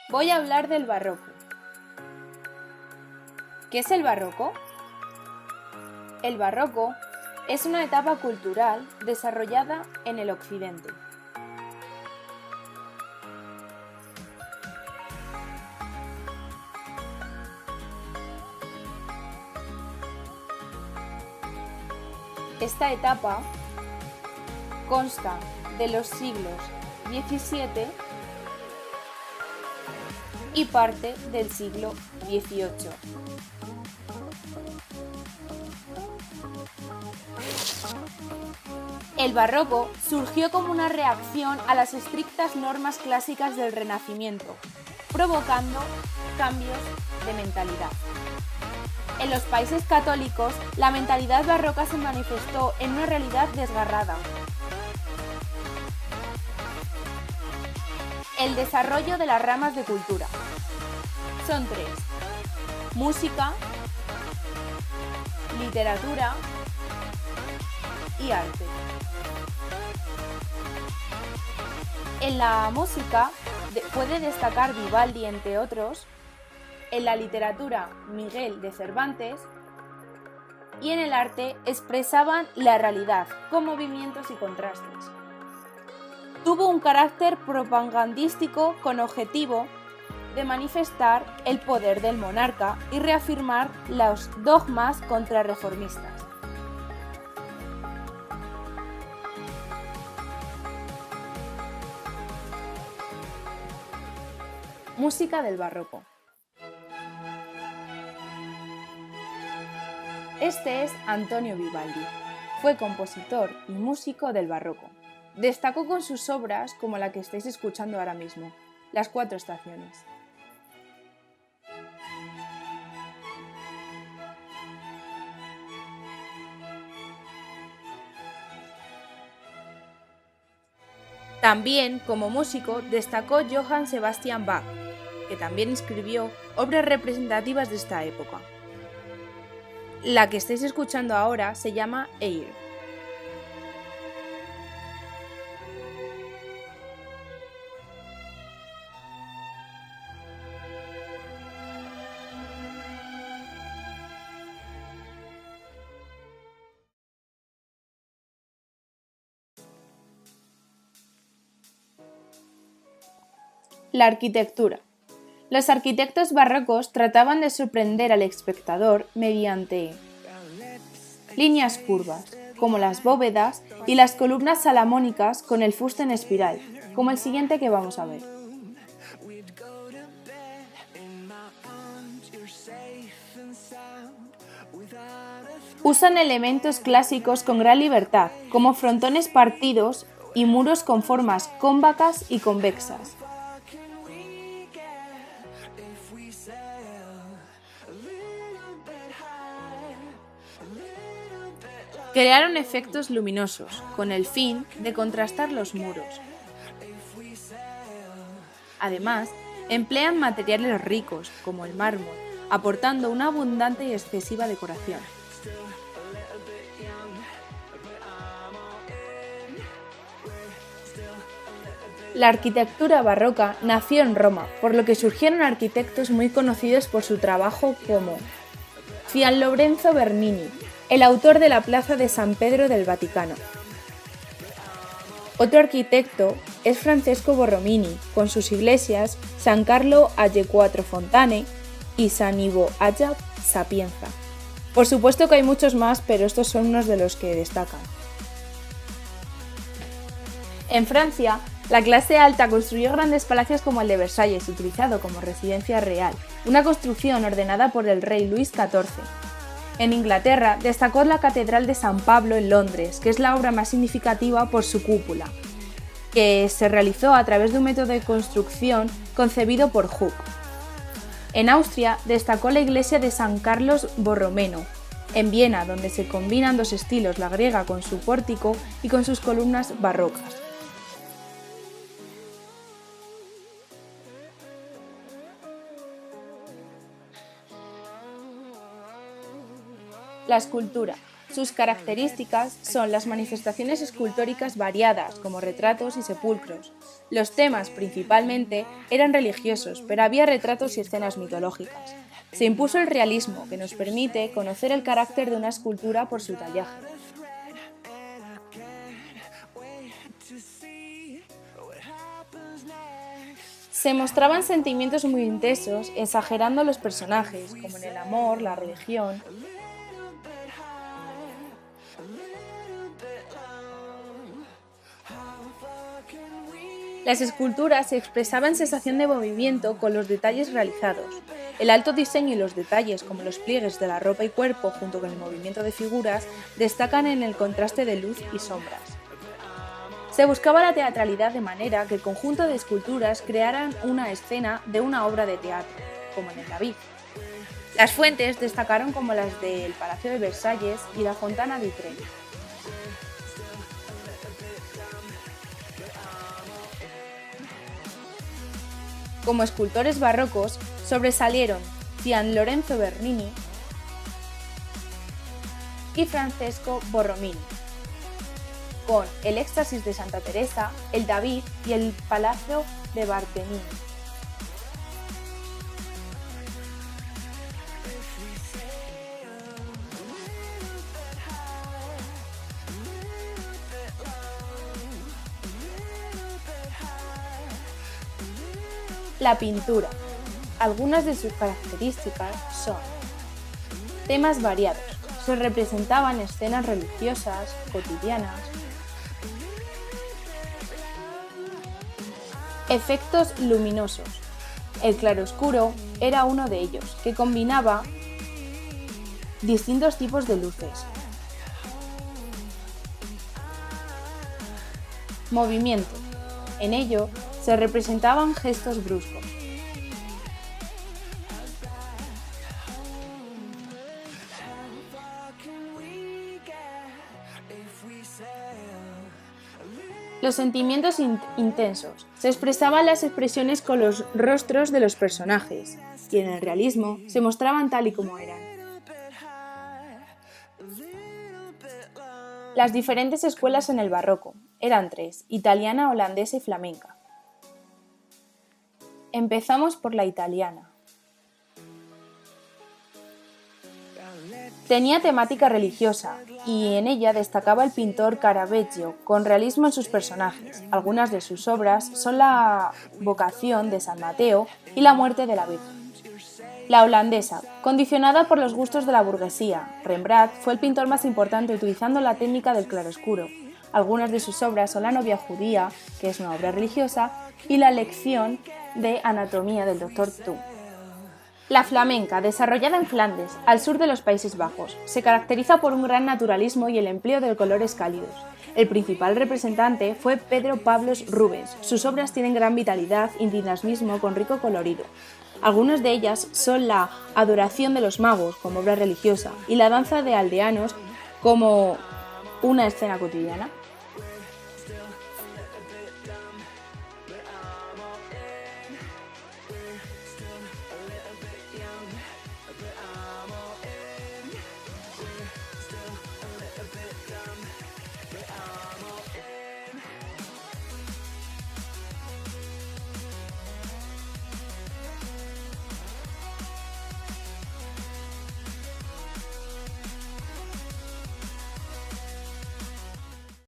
Voy a hablar del barroco. ¿Qué es el barroco? El barroco es una etapa cultural desarrollada en el Occidente. Esta etapa consta de los siglos XVII y parte del siglo XVIII. El barroco surgió como una reacción a las estrictas normas clásicas del Renacimiento, provocando cambios de mentalidad. En los países católicos, la mentalidad barroca se manifestó en una realidad desgarrada. El desarrollo de las ramas de cultura. Son tres: música, literatura y arte. En la música puede destacar Vivaldi, entre otros. En la literatura, Miguel de Cervantes. Y en el arte expresaban la realidad con movimientos y contrastes. Tuvo un carácter propagandístico con objetivo de manifestar el poder del monarca y reafirmar los dogmas contrarreformistas. Música del barroco. Este es Antonio Vivaldi. Fue compositor y músico del barroco. Destacó con sus obras como la que estáis escuchando ahora mismo, Las Cuatro Estaciones. También, como músico, destacó Johann Sebastian Bach, que también escribió obras representativas de esta época. La que estáis escuchando ahora se llama Air. La arquitectura. Los arquitectos barrocos trataban de sorprender al espectador mediante líneas curvas, como las bóvedas y las columnas salamónicas con el fuste en espiral, como el siguiente que vamos a ver. Usan elementos clásicos con gran libertad, como frontones partidos y muros con formas cóncavas y convexas. Crearon efectos luminosos, con el fin de contrastar los muros. Además, emplean materiales ricos, como el mármol, aportando una abundante y excesiva decoración. La arquitectura barroca nació en Roma, por lo que surgieron arquitectos muy conocidos por su trabajo como Gian Lorenzo Bernini, el autor de la Plaza de San Pedro del Vaticano. Otro arquitecto es Francesco Borromini, con sus iglesias San Carlo alle Quattro Fontane y San Ivo alla Sapienza. Por supuesto que hay muchos más, pero estos son unos de los que destacan. En Francia, la clase alta construyó grandes palacios como el de Versalles, utilizado como residencia real, una construcción ordenada por el rey Luis XIV. En Inglaterra, destacó la Catedral de San Pablo en Londres, que es la obra más significativa por su cúpula, que se realizó a través de un método de construcción concebido por Hooke. En Austria, destacó la iglesia de San Carlos Borromeo, en Viena, donde se combinan dos estilos, la griega con su pórtico y con sus columnas barrocas. La escultura. Sus características son las manifestaciones escultóricas variadas, como retratos y sepulcros. Los temas, principalmente, eran religiosos, pero había retratos y escenas mitológicas. Se impuso el realismo, que nos permite conocer el carácter de una escultura por su tallaje. Se mostraban sentimientos muy intensos, exagerando los personajes, como en el amor, la religión. Las esculturas expresaban sensación de movimiento con los detalles realizados. El alto diseño y los detalles, como los pliegues de la ropa y cuerpo junto con el movimiento de figuras, destacan en el contraste de luz y sombras. Se buscaba la teatralidad de manera que el conjunto de esculturas crearan una escena de una obra de teatro, como en el David. Las fuentes destacaron como las del Palacio de Versalles y la Fontana di Trevi. Como escultores barrocos sobresalieron Gian Lorenzo Bernini y Francesco Borromini, con el Éxtasis de Santa Teresa, el David y el Palacio de Barberini. La pintura. Algunas de sus características son temas variados. Se representaban escenas religiosas, cotidianas. Efectos luminosos. El claroscuro era uno de ellos, que combinaba distintos tipos de luces. Movimiento. En ello se representaban gestos bruscos. Los sentimientos intensos. Se expresaban las expresiones con los rostros de los personajes, y en el realismo se mostraban tal y como eran. Las diferentes escuelas en el barroco eran tres: italiana, holandesa y flamenca. Empezamos por la italiana. Tenía temática religiosa y en ella destacaba el pintor Caravaggio, con realismo en sus personajes. Algunas de sus obras son la Vocación de San Mateo y la Muerte de la Virgen. La holandesa, condicionada por los gustos de la burguesía, Rembrandt fue el pintor más importante utilizando la técnica del claroscuro. Algunas de sus obras son La novia judía, que es una obra religiosa, y La lección de anatomía del Dr. Thun. La flamenca, desarrollada en Flandes, al sur de los Países Bajos, se caracteriza por un gran naturalismo y el empleo de colores cálidos. El principal representante fue Pedro Pablos Rubens. Sus obras tienen gran vitalidad y dinamismo con rico colorido. Algunas de ellas son la Adoración de los magos, como obra religiosa, y la Danza de aldeanos, como una escena cotidiana.